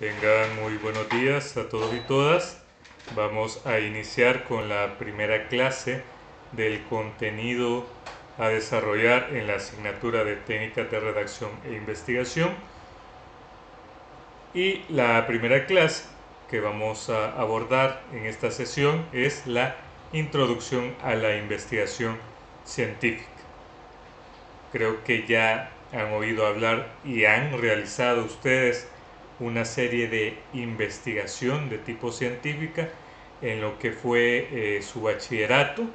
Tengan muy buenos días a todos y todas. Vamos a iniciar con la primera clase del contenido a desarrollar en la asignatura de técnicas de redacción e investigación. Y la primera clase que vamos a abordar en esta sesión es la introducción a la investigación científica. Creo que ya han oído hablar y han realizado ustedes una serie de investigación de tipo científica en lo que fue su bachillerato.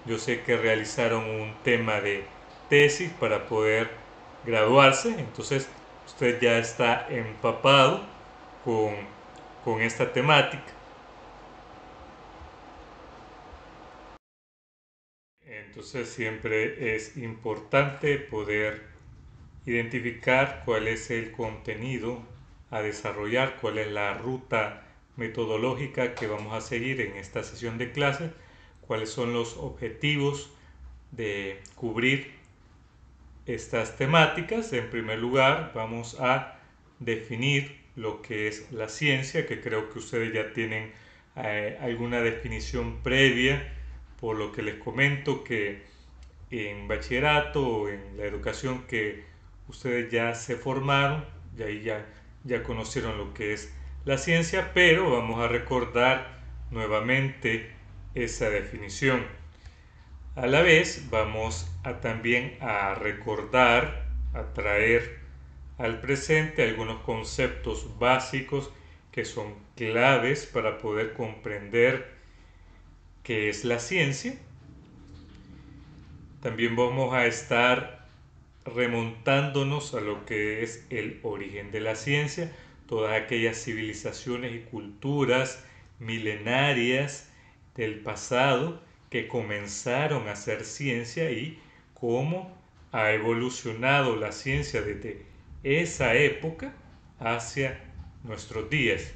Yo sé que realizaron un tema de tesis para poder graduarse, entonces usted ya está empapado con, con esta temática. Entonces siempre es importante poder identificar cuál es el contenido a desarrollar, cuál es la ruta metodológica que vamos a seguir en esta sesión de clases, cuáles son los objetivos de cubrir estas temáticas. En primer lugar, vamos a definir lo que es la ciencia, que creo que ustedes ya tienen alguna definición previa, por lo que les comento que en bachillerato o en la educación que ustedes ya se formaron, y ahí ya conocieron lo que es la ciencia, pero vamos a recordar nuevamente esa definición. A la vez vamos a también a recordar, a traer al presente algunos conceptos básicos que son claves para poder comprender qué es la ciencia. También vamos a estar remontándonos a lo que es el origen de la ciencia, todas aquellas civilizaciones y culturas milenarias del pasado que comenzaron a hacer ciencia y cómo ha evolucionado la ciencia desde esa época hacia nuestros días.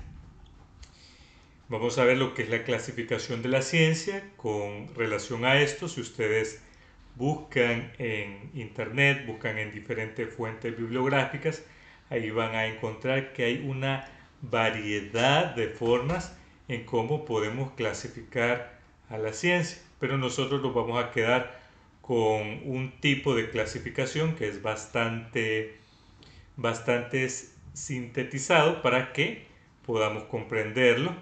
Vamos a ver lo que es la clasificación de la ciencia con relación a esto. Si ustedes buscan en internet, buscan en diferentes fuentes bibliográficas, ahí van a encontrar que hay una variedad de formas en cómo podemos clasificar a la ciencia, pero nosotros nos vamos a quedar con un tipo de clasificación que es bastante sintetizado para que podamos comprenderlo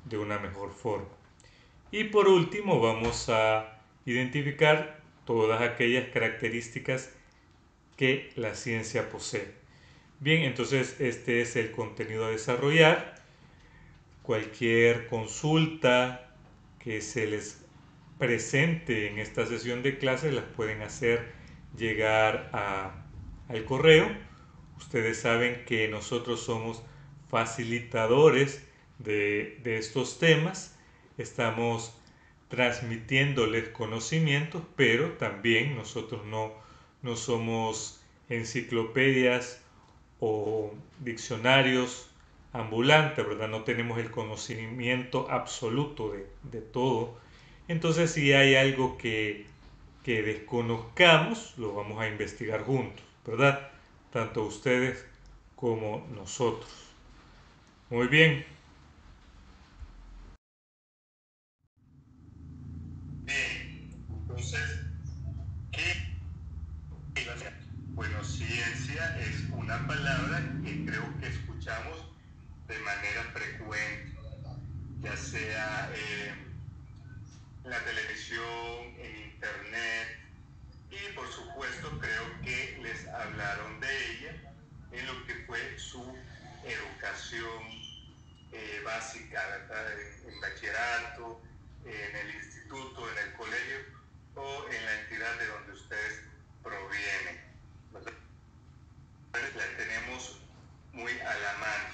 de una mejor forma. Y por último vamos a identificar todas aquellas características que la ciencia posee. Bien, entonces este es el contenido a desarrollar. Cualquier consulta que se les presente en esta sesión de clases las pueden hacer llegar al correo. Ustedes saben que nosotros somos facilitadores de estos temas. Estamos transmitiéndoles conocimientos, pero también nosotros no somos enciclopedias o diccionarios ambulantes, ¿verdad? No tenemos el conocimiento absoluto de todo. Entonces, si hay algo que desconozcamos, lo vamos a investigar juntos, ¿verdad? Tanto ustedes como nosotros. Muy bien. Bien, entonces, ¿qué es la ciencia? Bueno, ciencia es una palabra que creo que escuchamos de manera frecuente, ya sea en la televisión, en internet, y por supuesto creo que les hablaron de ella en lo que fue su educación básica, ¿verdad? En bachillerato, en el instituto, en el colegio o en la entidad de donde ustedes provienen, ¿verdad? La tenemos muy a la mano.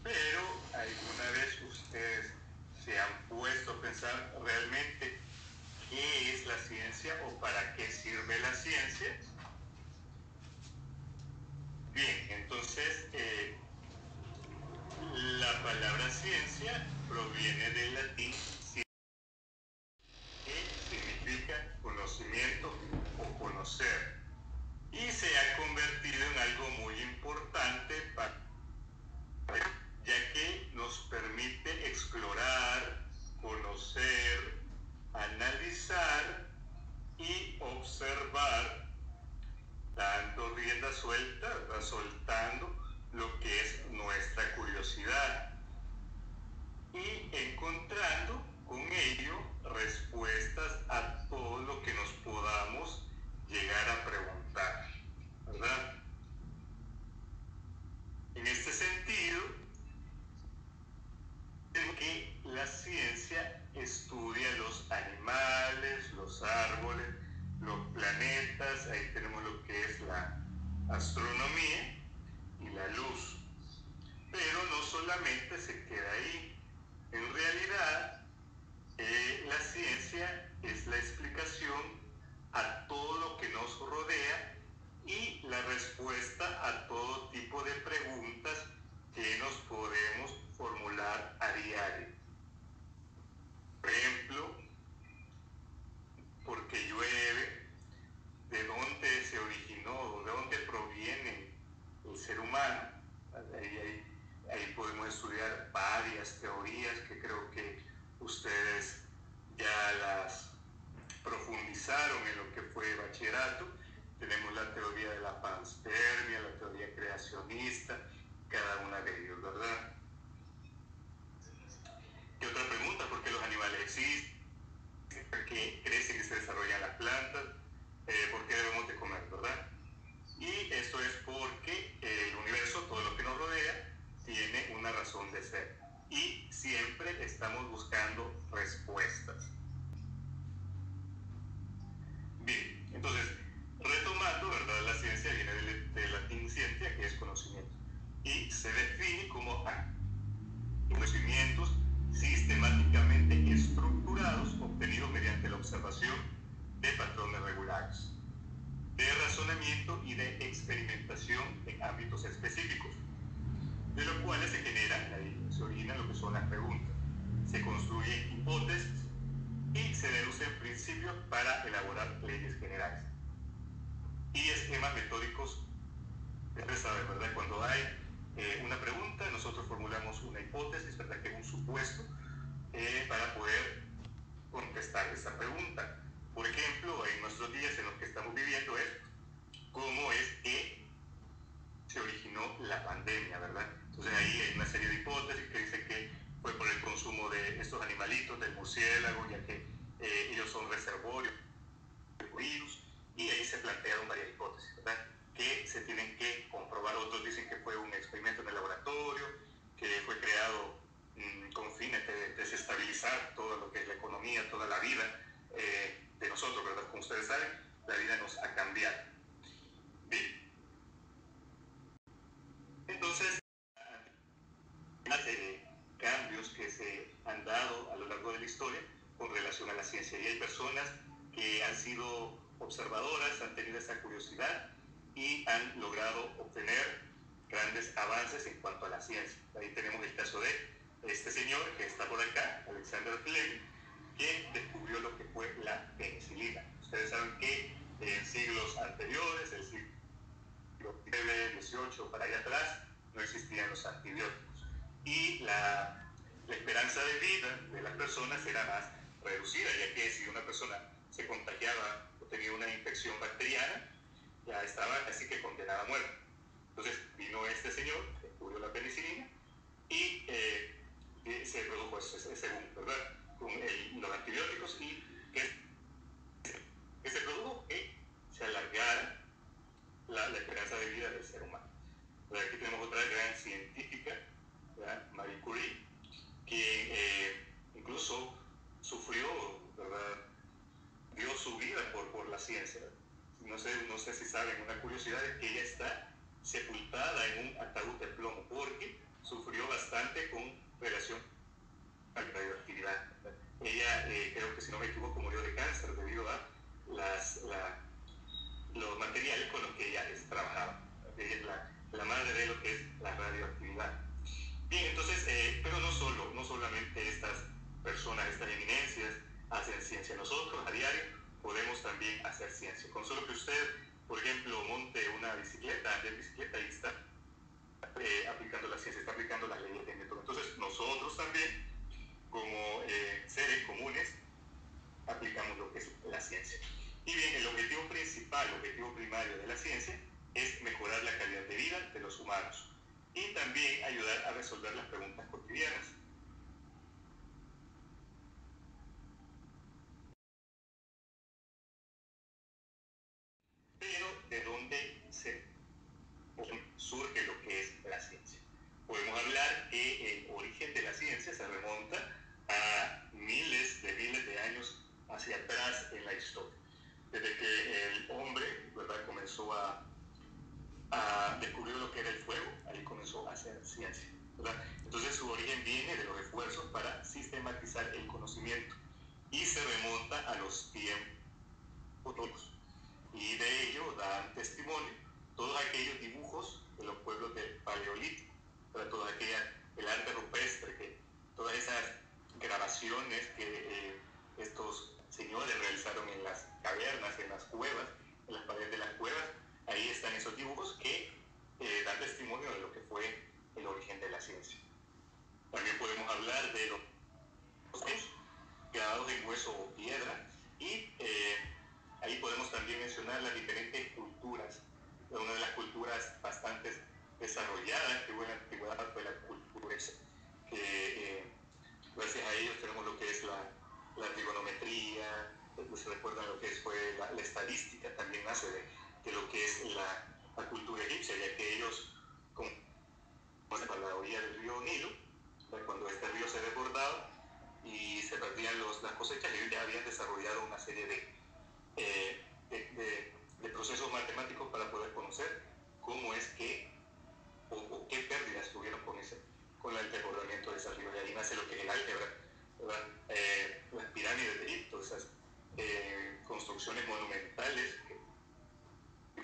Pero alguna vez ustedes se han puesto a pensar realmente qué es la ciencia o para qué sirve la ciencia. Bien, entonces la palabra ciencia proviene del latín que significa conocimiento o conocer, y se ha convertido en algo muy importante para solamente se queda ahí. En realidad, la ciencia es la explicación a todo lo que nos rodea y la respuesta a todo tipo de preguntas que nos podemos formular a diario. Por ejemplo, ¿por qué llueve? ¿De dónde se originó? ¿De dónde proviene el ser humano? Ahí podemos estudiar varias teorías que creo que ustedes ya las profundizaron en lo que fue bachillerato. Tenemos la teoría de la panspermia, la teoría creacionista, cada una de ellos, ¿verdad? Y otra pregunta, ¿por qué los animales existen? ¿Por qué crecen y se desarrollan las plantas? ¿Por qué debemos de comer, verdad? Y esto es porque el universo, todo lo que nos rodea, tiene una razón de ser. Y siempre estamos buscando respuestas. Bien, entonces, retomando, ¿verdad? La ciencia viene del latín scientia, que es conocimiento. Y se define como conocimientos sistemáticamente estructurados, obtenidos mediante la observación de patrones regulares, de razonamiento y de experimentación en ámbitos específicos, de los cuales se originan lo que son las preguntas, se construyen hipótesis y se deducen principios para elaborar leyes generales. Y esquemas metódicos, ustedes saben, ¿verdad? Cuando hay una pregunta, nosotros formulamos una hipótesis, ¿verdad? Que es un supuesto para poder contestar esa pregunta. Por ejemplo, en nuestros días en los que estamos viviendo es cómo es que se originó la pandemia, ¿verdad? Entonces ahí hay una serie de hipótesis que dicen que fue por el consumo de estos animalitos, del murciélago, ya que ellos son reservorios de virus, y ahí se plantearon varias hipótesis, ¿verdad? Que se tienen que comprobar. Otros dicen que fue un experimento en el laboratorio, que fue creado con fines de desestabilizar todo lo que es la economía, toda la vida de nosotros, ¿verdad? Como ustedes saben, la vida nos ha cambiado. Bien. Entonces, una serie de cambios que se han dado a lo largo de la historia con relación a la ciencia. Y hay personas que han sido observadoras, han tenido esa curiosidad y han logrado obtener grandes avances en cuanto a la ciencia. Ahí tenemos el caso de este señor que está por acá, Alexander Fleming, que descubrió lo que fue la penicilina. Ustedes saben que en siglos anteriores, el siglo XIX, XVIII, para allá atrás, no existían los antibióticos. Y la esperanza de vida de las personas era más reducida, ya que si una persona se contagiaba o tenía una infección bacteriana, ya estaba casi que condenada a muerte. Entonces vino este señor, descubrió la penicilina y se produjo ese boom, ¿verdad? Con los antibióticos y que se produjo que se alargara la esperanza de vida del ser humano. Entonces, aquí tenemos otra gran científica, ¿verdad? Marie Curie, que incluso sufrió, ¿verdad? Dio su vida por la ciencia. No sé si saben, una curiosidad es que ella está sepultada en un ataúd de plomo porque sufrió bastante con relación a la radioactividad. Ella, creo que si no me equivoco, murió de cáncer debido a los materiales con los que ella trabajaba. Ella es la madre de lo que es la radioactividad. Bien, entonces, pero no solamente estas personas, estas eminencias hacen ciencia. Nosotros a diario podemos también hacer ciencia. Con solo que usted, por ejemplo, monte una bicicleta, ande en bicicleta y está aplicando la ciencia, está aplicando las leyes de método. Entonces, nosotros también, como seres comunes, aplicamos lo que es la ciencia. Y bien, el objetivo principal, el objetivo primario de la ciencia es mejorar la calidad de vida de los humanos y también ayudar a resolver las preguntas cotidianas. Pero, ¿de dónde surge lo que es la ciencia? Podemos hablar que el origen de la ciencia se remonta a miles de años hacia atrás en la historia. Desde que el hombre, ¿verdad?, comenzó a descubrir lo que era el fuego, ahí comenzó a hacer ciencia, ¿verdad? Entonces y se remonta a los tiempos y de ello dan testimonio todos aquellos dibujos de los pueblos del Paleolítico, toda aquella, el arte rupestre, todas esas grabaciones que estos señores realizaron en las cavernas, en las cuevas, en las paredes de las cuevas. Ahí están esos dibujos que dan testimonio de lo que fue el origen de la ciencia. También podemos hablar de los grabados en hueso o piedra, y ahí podemos también mencionar las diferentes culturas. Una de las culturas bastante desarrolladas que hubo en la antigüedad fue la cultura que gracias a ellos tenemos lo que es la trigonometría, pues se recuerdan lo que fue la estadística, también nace de lo que es la cultura egipcia, ya que ellos, como a la orilla del río Nilo, cuando este río se desbordaba y se perdían las cosechas, ellos ya habían desarrollado una serie de procesos matemáticos para poder conocer cómo es que o qué pérdidas tuvieron con el desbordamiento de ese río. Y ahí nace lo que es el álgebra, las pirámides de Egipto, esas construcciones monumentales que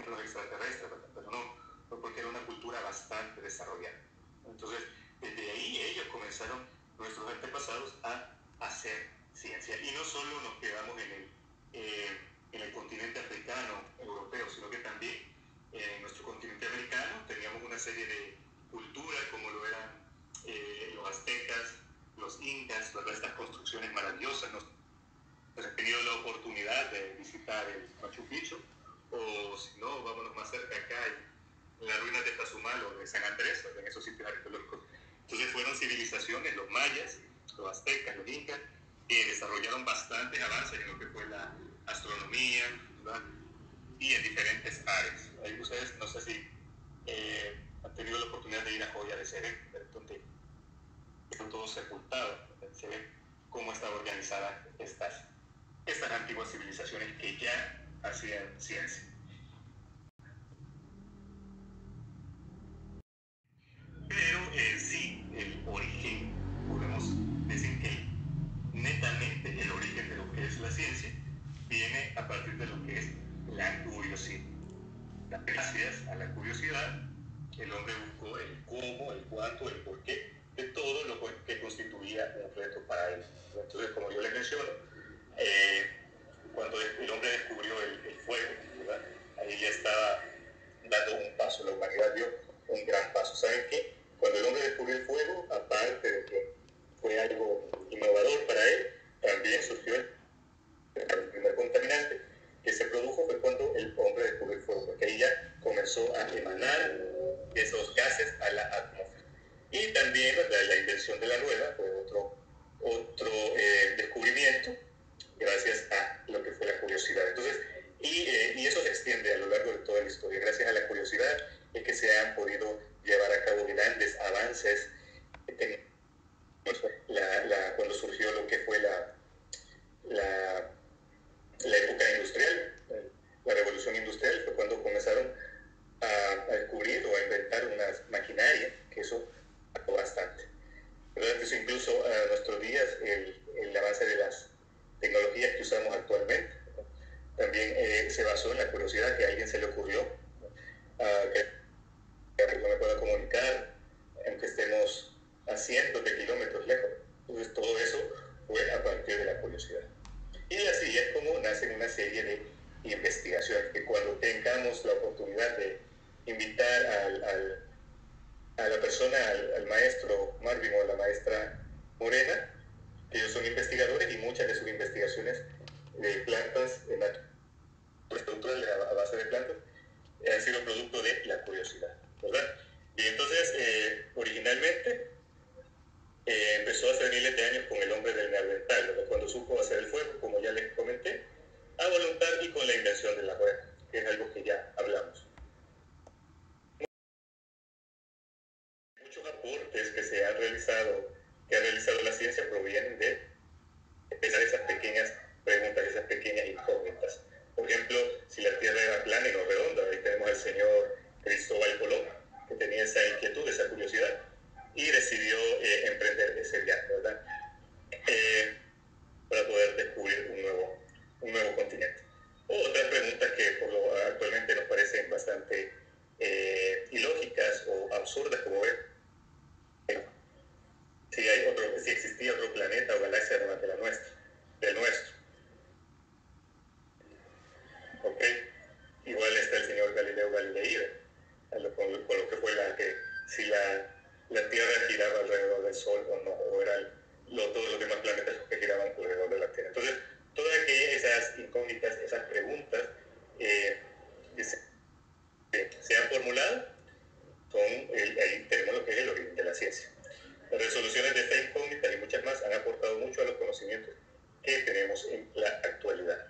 los extraterrestres, pero no porque era una cultura bastante desarrollada. Entonces, desde ahí ellos comenzaron, nuestros antepasados, a hacer ciencia. Y no solo nos quedamos en el continente africano, europeo, sino que también en nuestro continente americano teníamos una serie de culturas como lo eran los aztecas, los incas, estas construcciones maravillosas. He tenido la oportunidad de visitar el Machu Picchu, o si no, vámonos más cerca acá, en las ruinas de Tazumal o de San Andrés, en esos sitios arqueológicos. Entonces fueron civilizaciones, los mayas, los aztecas, los incas, que desarrollaron bastantes avances en lo que fue la astronomía, ¿verdad? Y en diferentes áreas. Ahí ustedes, no sé si han tenido la oportunidad de ir a Joya de Seré, donde están todos sepultados, se ve cómo están organizadas estas antiguas civilizaciones que ya hacían ciencia. Pero sí, el origen, podemos decir que netamente el origen de lo que es la ciencia viene a partir de lo que es la curiosidad. Gracias a la curiosidad, el hombre buscó el cómo, el cuánto, el porqué de todo lo que constituía un reto para él. Entonces, como yo les menciono, cuando el hombre descubrió el fuego, ¿verdad? Ahí ya estaba dando un paso, la humanidad dio un gran paso. ¿Saben qué? Cuando el hombre descubrió el fuego, aparte de que fue algo innovador para él, también surgió el primer contaminante que se produjo fue cuando el hombre descubrió el fuego, porque ahí ya comenzó a emanar esos gases a la atmósfera. Y también la invención de la rueda fue otro descubrimiento gracias a lo que fue la curiosidad. Entonces, y eso se extiende a lo largo de toda la historia. Gracias a la curiosidad es que se han podido llevar a cabo grandes avances. Cuando surgió lo que fue la época industrial, la revolución industrial, fue cuando comenzaron a descubrir o a inventar unas maquinarias, que eso ayudó bastante. ¿Verdad? Eso incluso a nuestros días, el avance de las tecnologías que usamos actualmente, también se basó en la curiosidad que a alguien se le ocurrió que yo me pueda comunicar, aunque estemos a cientos de kilómetros lejos. Entonces todo eso fue a partir de la curiosidad. Y así es como nacen una serie de investigaciones, que cuando tengamos la oportunidad de invitar a la persona, al maestro Marvin o a la maestra Morena, que ellos son investigadores y muchas de sus investigaciones de plantas estructurales a base de plantas han sido producto de la curiosidad, ¿verdad? Y entonces, originalmente, empezó hace miles de años con el hombre del Neandertal, ¿verdad? Cuando supo hacer el fuego, como ya les comenté, a voluntad y con la invención de la rueda, que es algo que ya hablamos. Muchos aportes que ha realizado la ciencia provienen de esas pequeñas preguntas, esas pequeñas incógnitas. Por ejemplo, si la Tierra era plana y no redonda, ahí tenemos al señor Cristóbal Colón, que tenía esa inquietud, esa curiosidad, y decidió emprender ese viaje, ¿verdad? Para poder descubrir si existía otro planeta o galaxia además de la nuestra, del nuestro. ¿Ok? Igual está el señor Galileo Galilei, con lo que fue si la Tierra giraba alrededor del Sol o no, o eran todos los demás planetas que giraban alrededor de la Tierra. Entonces, todas esas incógnitas, esas preguntas que se han formulado, ahí tenemos lo que es el origen de la ciencia. Las resoluciones de esta incógnita y muchas más han aportado mucho a los conocimientos que tenemos en la actualidad.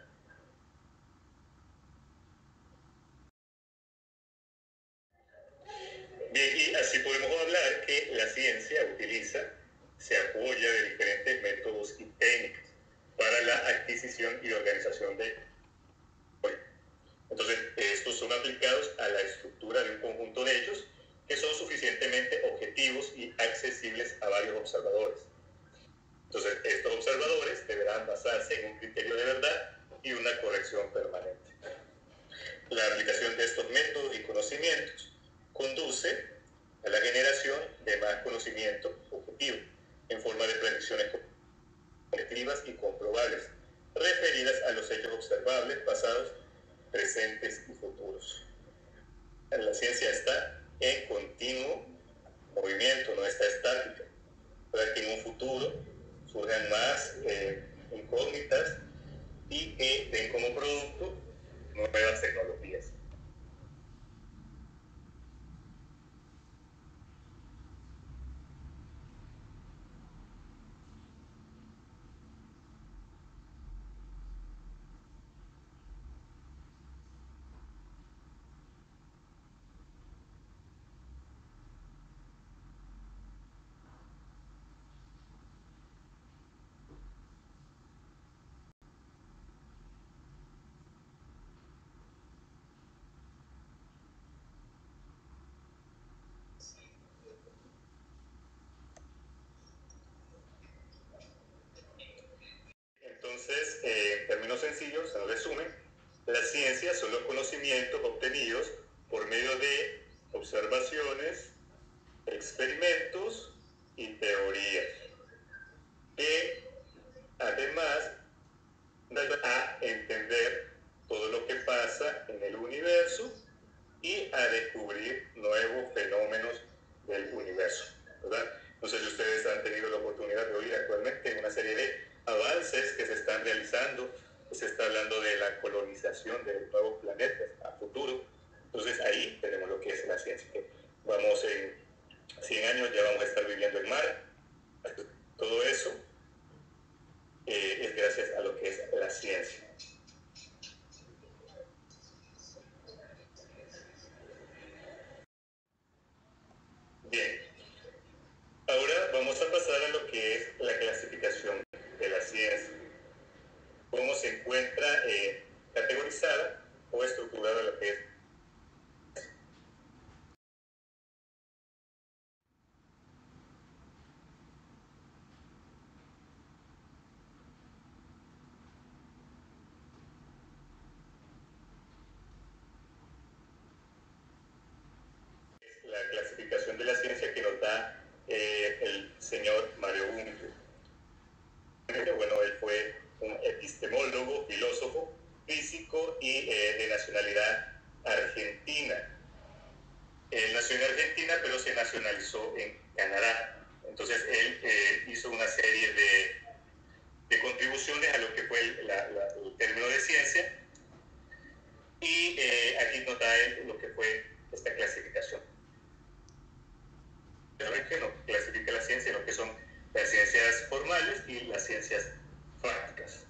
Bien, y así podemos hablar que la ciencia se apoya de diferentes métodos y técnicas para la adquisición y organización de. Entonces, estos son aplicados a la estructura de un conjunto de hechos que son suficientemente objetivos y accesibles a varios observadores. Entonces, estos observadores deberán basarse en un criterio de verdad y una corrección permanente. La aplicación de estos métodos y conocimientos conduce a la generación de más conocimiento objetivo en forma de predicciones objetivas y comprobables referidas a los hechos observables pasados, presentes y futuros. La ciencia está en continuo movimiento, no está estática, para que en un futuro surjan más incógnitas y que den como producto nuevas tecnologías. Entonces, en términos sencillos, en resumen, las ciencias son los conocimientos obtenidos por medio de observaciones, experimentos y teorías, que además dan a entender todo lo que pasa en el universo y a descubrir nuevos fenómenos del universo, ¿verdad? No sé si ustedes han tenido la oportunidad de oír actualmente una serie de avances que se están realizando. Se está hablando de la colonización de nuevos planetas a futuro. Entonces ahí tenemos lo que es la ciencia. Vamos en 100 años ya vamos a estar viviendo en mar. Todo eso es gracias a lo que es la ciencia. Bien, ahora vamos a pasar a lo que es la clasificación de la ciencia. Cómo se encuentra categorizada o estructurada lo que es la clasificación de la ciencia que nos da el señor Mario Bunge. Bueno, él fue un epistemólogo, filósofo, físico y de nacionalidad argentina. Él nació en Argentina, pero se nacionalizó en Canadá. Entonces, él hizo una serie de contribuciones a lo que fue el término de ciencia. Y aquí nos da él lo que fue esta clasificación. Que no clasifica la ciencia en lo que son las ciencias formales y las ciencias prácticas.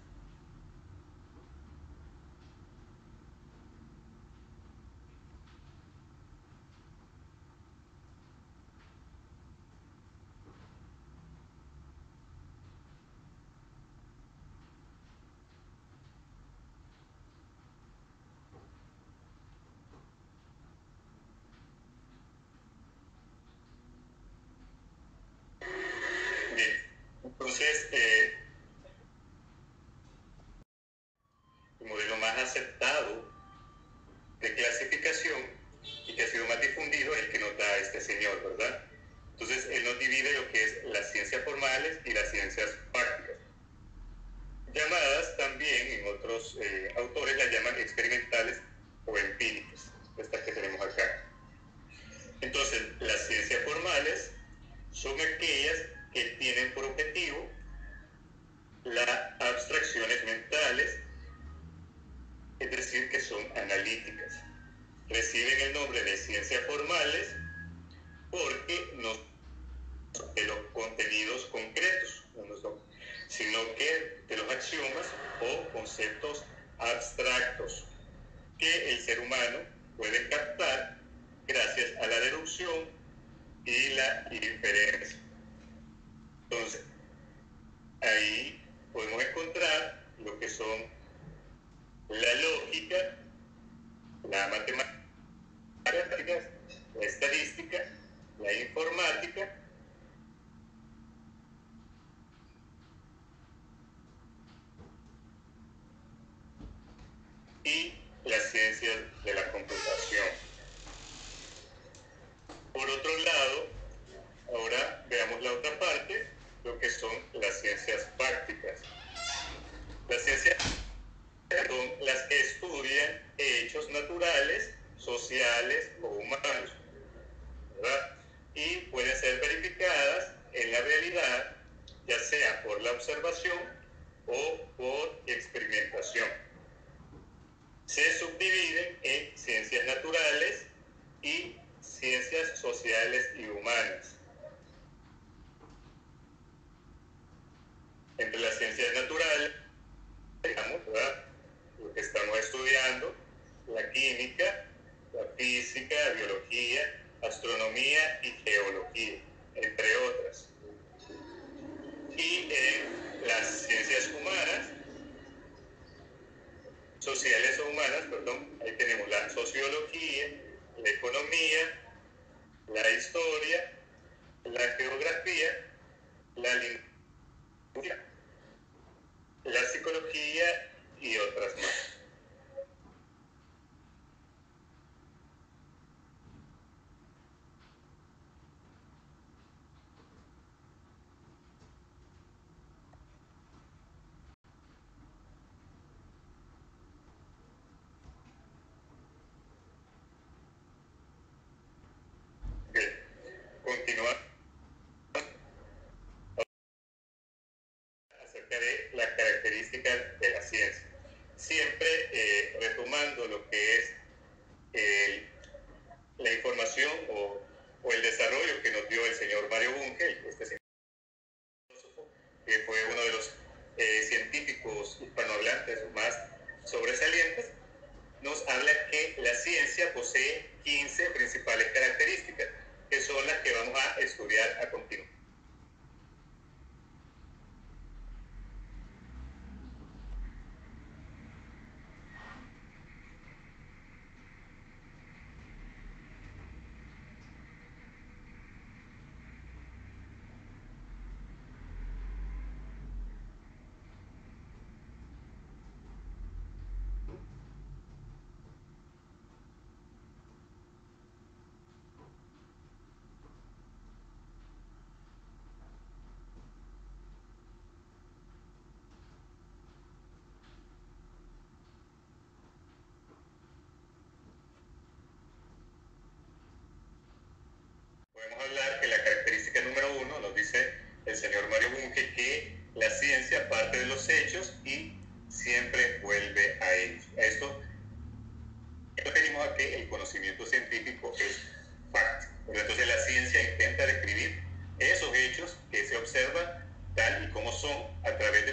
Bien, entonces el modelo más aceptado de clasificación y que ha sido más difundido es el que nos da este señor, ¿verdad? Entonces él nos divide lo que es la ciencia formal formales y las ciencias prácticas, llamadas también en otros autores las llaman experimentales o empíricas, estas que tenemos acá. Entonces, las ciencias formales son aquellas que tienen por objetivo las abstracciones mentales, es decir, que son analíticas. Reciben el nombre de ciencias formales porque no son de los contenidos concretos, no son, sino que de los axiomas o conceptos abstractos que el ser humano puede captar gracias a la deducción y la inferencia. Entonces, ahí podemos encontrar lo que son la lógica, la matemática, la estadística, la informática y las ciencias de la computación. Por otro lado, ahora veamos la otra parte, lo que son las ciencias prácticas. Las ciencias son las que estudian hechos naturales, sociales o humanos, ¿verdad? Y pueden ser verificadas en la realidad, ya sea por la observación o por experimentación. Se subdividen en ciencias naturales y ciencias sociales y humanas. Entre las ciencias naturales, digamos, ¿verdad?, lo que estamos estudiando, la química, la física, la biología, astronomía y geología, entre otras. Y en las ciencias humanas, sociales o humanas, perdón, ahí tenemos la sociología, la economía, la historia, la geografía, la lingüística, la psicología y otras más. Bien, continuar acerca de las características de la ciencia. Siempre retomando lo que es la información o el desarrollo que nos dio el señor Mario Bunge, este filósofo, que fue uno de los científicos hispanohablantes más sobresalientes, nos habla que la ciencia posee 15 principales características, que son las que vamos a estudiar a continuación. Podemos hablar que la característica número 1 nos dice el señor Mario Bunge que la ciencia parte de los hechos y siempre vuelve a ellos. A esto nos referimos a que el conocimiento científico es fáctico. Entonces la ciencia intenta describir esos hechos que se observan tal y como son a través de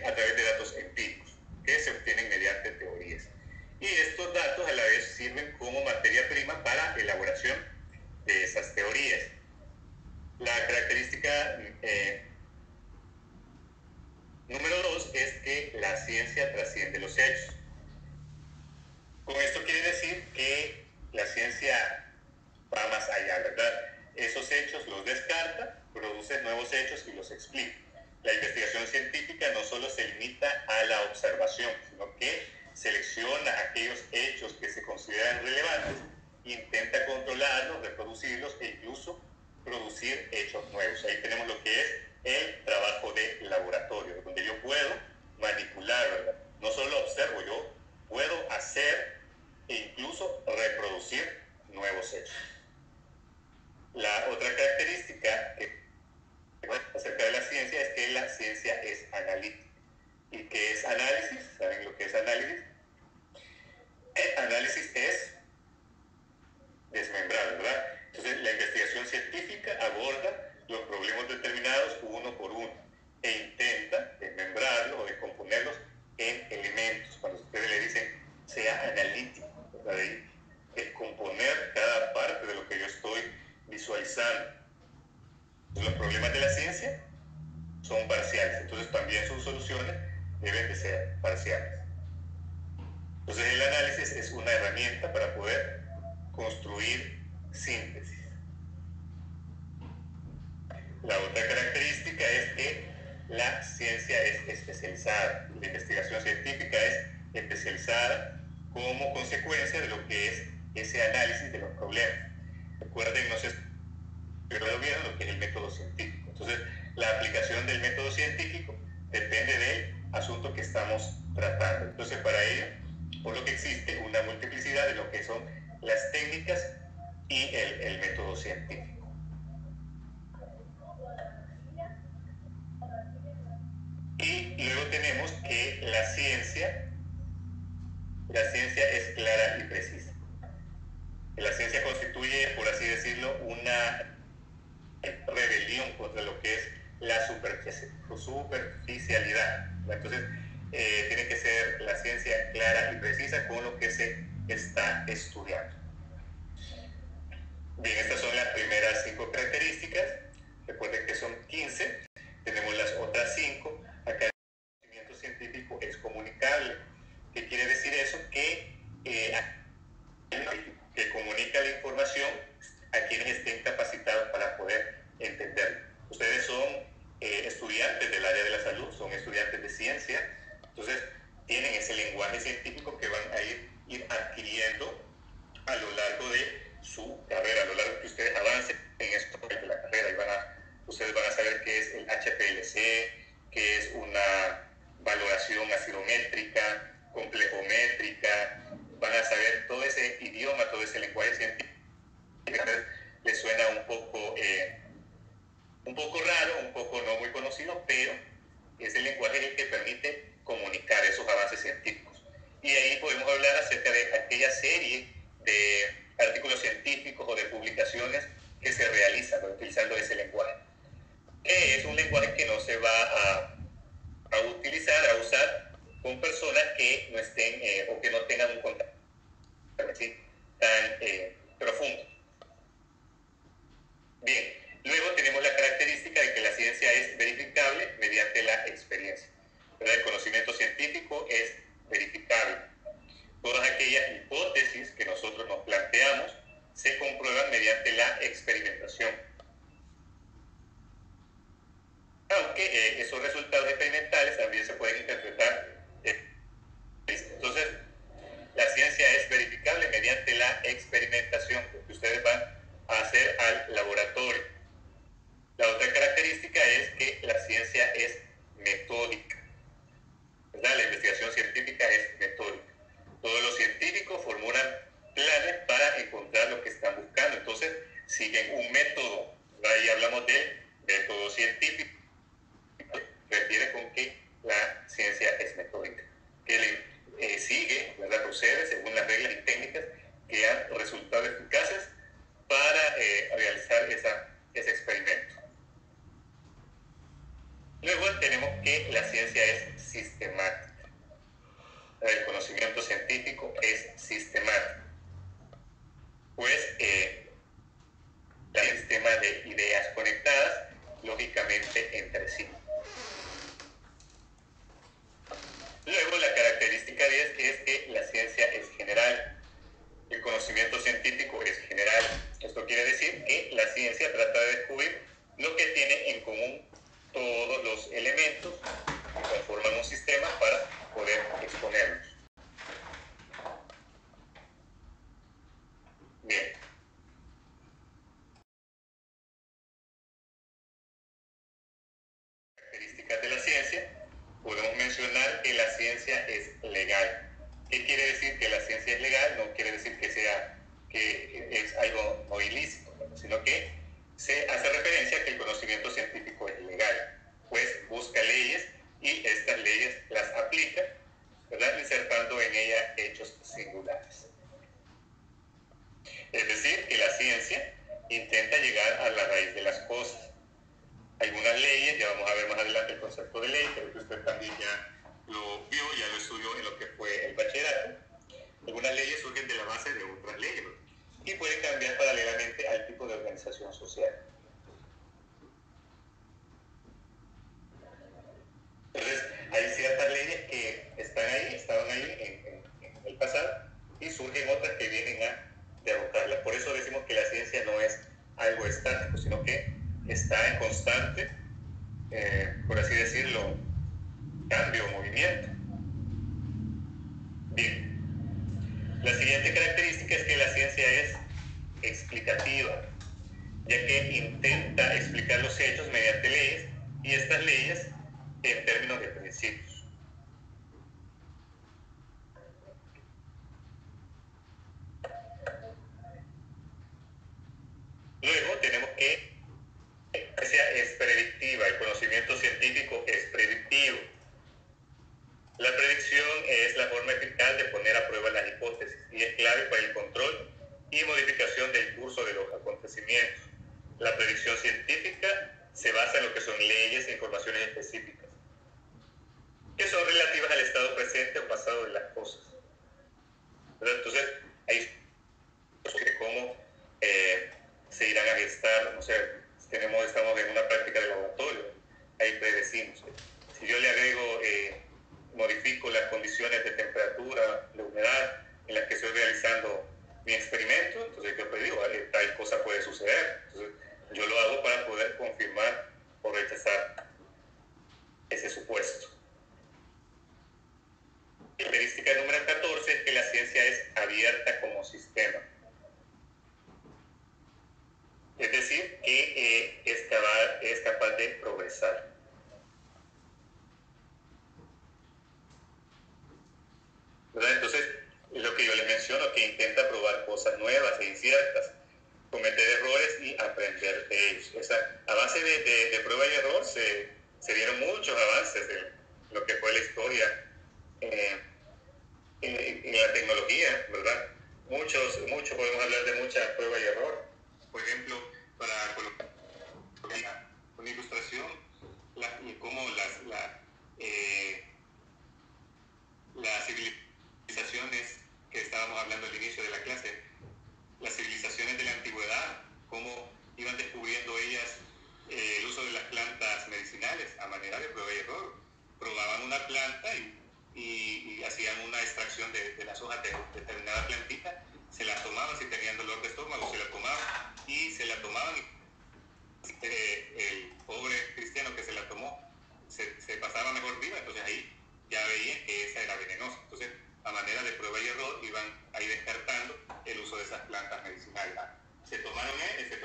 a través de datos empíricos que se obtienen mediante teorías. Y estos datos a la vez sirven como materia prima para la elaboración de esas teorías. La característica número 2 es que la ciencia trasciende los hechos. Con esto quiere decir que la ciencia va más allá, ¿verdad? Esos hechos los descarta, produce nuevos hechos y los explica. La investigación científica no solo se limita a la observación, sino que selecciona aquellos hechos que se consideran relevantes, intenta controlarlos, reproducirlos e incluso producir hechos nuevos. Ahí tenemos lo que es el trabajo de laboratorio, donde yo puedo manipular, ¿verdad? No solo observo, yo puedo hacer e incluso reproducir nuevos hechos. La otra característica acerca de la ciencia es que la ciencia es analítica. ¿Y qué es análisis? ¿Saben lo que es análisis? Análisis es desmembrar, ¿verdad? Entonces, la investigación científica aborda los problemas determinados uno por uno e intenta desmembrarlos o descomponerlos en elementos. Cuando ustedes le dicen sea analítico, ¿verdad? Y descomponer cada parte de lo que yo estoy visualizando. Entonces, los problemas de la ciencia son parciales, entonces también sus soluciones deben de ser parciales. Entonces, el análisis es una herramienta para poder construir síntesis. La otra característica es que la ciencia es especializada. La investigación científica es especializada como consecuencia de lo que es ese análisis de los problemas. Recuerden, no sé si lo vieron, lo que es el método científico. Entonces, la aplicación del método científico depende del asunto que estamos tratando. Entonces, para ello, por lo que existe una multiplicidad de lo que son las técnicas y el método científico. Y luego tenemos que la ciencia es clara y precisa. La ciencia constituye, por así decirlo, una rebelión contra lo que es la superficialidad. Entonces, tiene que ser la ciencia clara y precisa con lo que se está estudiando. Bien, estas son las primeras 5 características. Recuerden que son 15. Tenemos las otras 5. Acá el conocimiento científico es comunicable. ¿Qué quiere decir eso? Que comunica la información a quienes estén capacitados para poder entenderlo. Ustedes son estudiantes del área de la salud, son estudiantes de ciencia, entonces tienen ese lenguaje científico que van a ir adquiriendo a lo largo de su carrera, a lo largo que ustedes avancen en esto de la carrera, y ustedes van a saber qué es el HPLC, qué es una valoración acidométrica, complejométrica, van a saber todo ese idioma, todo ese lenguaje científico. Les suena un poco raro, un poco no muy conocido, pero ese lenguaje es el que permite comunicar esos avances científicos. Y ahí podemos hablar acerca de aquella serie de artículos científicos o de publicaciones que se realizan utilizando ese lenguaje. Es un lenguaje que no se va a utilizar, a usar con personas que no estén o que no tengan un contacto ¿sí? tan profundo. Bien, luego tenemos la característica de que la ciencia es verificable mediante la experiencia. ¿Verdad? El conocimiento científico es verificable. Todas aquellas hipótesis que nosotros nos planteamos se comprueban mediante la experimentación. Aunque esos resultados experimentales también se pueden interpretar. Entonces, la ciencia es verificable mediante la experimentación, que ustedes van a hacer al laboratorio. La otra característica es que la ciencia es metódica. ¿Verdad? La investigación científica es metódica. Todos los científicos formulan planes para encontrar lo que están buscando. Entonces, siguen un método. Ahí hablamos del método científico. Refiere con que la ciencia es metódica. Que sigue, ¿verdad? Procede según las reglas y técnicas que han resultado eficaces para realizar ese experimento. Luego tenemos que la ciencia es sistemática. El conocimiento científico es sistemático. Pues el sistema de ideas conectadas, lógicamente, entre sí. Luego, la característica 10 es que la ciencia es general. El conocimiento científico es general. Esto quiere decir que la ciencia trata de descubrir lo que tiene en común todos los elementos que conforman un sistema para poder exponerlos. Bien. características de la ciencia, podemos mencionar que la ciencia es legal. ¿Qué quiere decir que la ciencia es legal? No quiere decir que es algo no ilícito, sino que se hace referencia a que el conocimiento científico es legal, pues busca leyes y estas leyes las aplica, ¿verdad? Insertando en ella hechos singulares. Es decir, que la ciencia intenta llegar a la raíz de las cosas. Algunas leyes, ya vamos a ver más adelante el concepto de ley, creo que usted también ya lo vio, ya lo estudió en lo que fue el bachillerato. Algunas leyes surgen de la base de otras leyes y pueden cambiar paralelamente al tipo de organización social. Entonces, hay ciertas leyes que estaban ahí en el pasado, y surgen otras que vienen a derrotarlas. Por eso decimos que la ciencia no es algo estático, sino que está en constante, por así decirlo, cambio, movimiento. Bien, la siguiente característica es que la ciencia es explicativa, ya que intenta explicar los hechos mediante leyes, y estas leyes en términos de principios. Luego tenemos que la ciencia es predictiva, el conocimiento científico es predictivo. La predicción es la forma eficaz de poner a prueba las hipótesis y es clave para el control y modificación del curso de los acontecimientos. La predicción científica se basa en lo que son leyes e informaciones específicas, que son relativas al estado presente o pasado de las cosas. Entonces, hay de cómo se irán a gestar, o sea, estamos en una práctica de laboratorio, ahí predecimos. Si yo le agrego, modifico las condiciones de temperatura, de humedad en las que estoy realizando mi experimento, entonces yo predigo, tal cosa puede suceder. Entonces, yo lo hago para poder confirmar o rechazar ese supuesto. La característica número 14 es que la ciencia es abierta como sistema. Es decir, que es capaz de progresar. ¿Verdad? Entonces, lo que yo le menciono, que intenta probar cosas nuevas e inciertas, cometer errores y aprender de ellos. A base de prueba y error se dieron muchos avances de lo que fue la historia en la tecnología, ¿verdad? Muchos podemos hablar de muchas pruebas y error. Por ejemplo, para colocar una ilustración, cómo las civilizaciones que estábamos hablando al inicio de la clase, las civilizaciones de la antigüedad, cómo iban descubriendo ellas el uso de las plantas medicinales a manera de prueba y error. Probaban una planta y hacían una extracción de las hojas de determinada plantita, se la tomaban si tenían dolor de estómago, se la tomaban y el pobre cristiano que se la tomó se pasaba mejor viva. Entonces ahí ya veían que esa era venenosa. Entonces, a manera de prueba y error, iban ahí descartando el uso de esas plantas medicinales. Se tomaron esa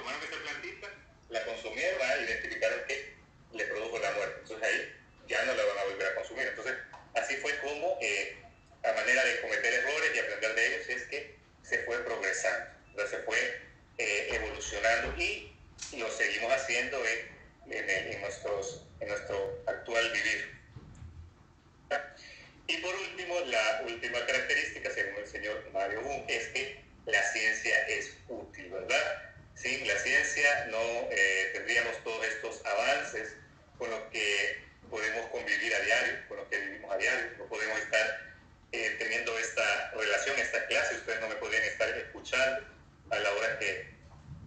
plantita, la consumieron, identificaron que le produjo la muerte. Entonces ahí ya no la van a volver a consumir. Entonces, así fue como, a manera de cometer errores y aprender de ellos, es que se fue progresando. Entonces se fue evolucionando, y lo seguimos haciendo en nuestro actual vivir. Y por último, la última característica, según el señor Mario Bunge, es que la ciencia es útil, ¿verdad? Sin la ciencia no tendríamos todos estos avances con los que podemos convivir a diario, con los que vivimos a diario. No podemos estar teniendo esta relación, esta clase. Ustedes no me podrían estar escuchando a la hora que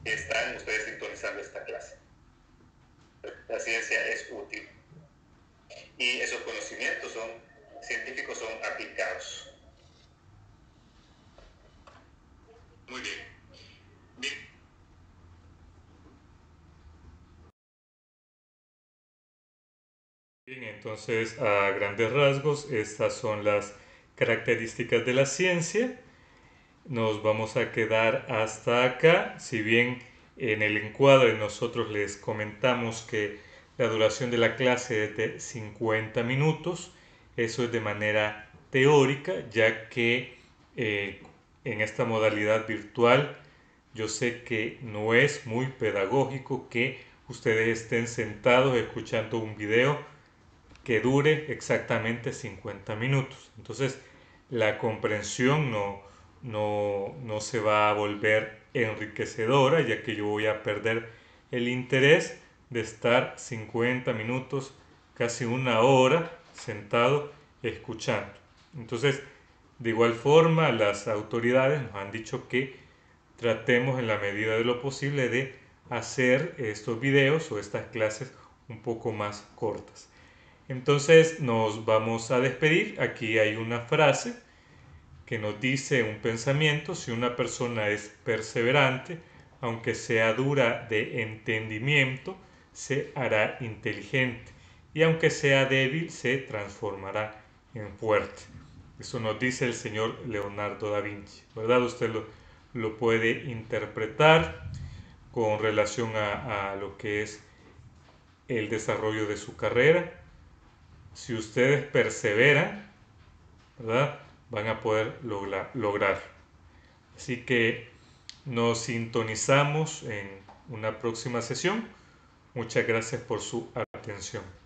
están ustedes sintonizando esta clase. La ciencia es útil y esos conocimientos científicos son aplicados. Muy bien. Bien, entonces a grandes rasgos estas son las características de la ciencia. Nos vamos a quedar hasta acá. Si bien en el encuadre nosotros les comentamos que La duración de la clase es de 50 minutos. Eso es de manera teórica, ya que en esta modalidad virtual yo sé que no es muy pedagógico que ustedes estén sentados escuchando un video que dure exactamente 50 minutos. Entonces, la comprensión no se va a volver enriquecedora, ya que yo voy a perder el interés de estar 50 minutos, casi una hora, sentado escuchando. Entonces, de igual forma, las autoridades nos han dicho que tratemos en la medida de lo posible de hacer estos videos o estas clases un poco más cortas. Entonces nos vamos a despedir. Aquí hay una frase que nos dice un pensamiento: si una persona es perseverante, aunque sea dura de entendimiento, se hará inteligente, y aunque sea débil, se transformará en fuerte. Eso nos dice el señor Leonardo da Vinci, ¿verdad? Usted lo puede interpretar con relación a lo que es el desarrollo de su carrera. Si ustedes perseveran, ¿verdad?, van a poder lograr. Así que nos sintonizamos en una próxima sesión. Muchas gracias por su atención.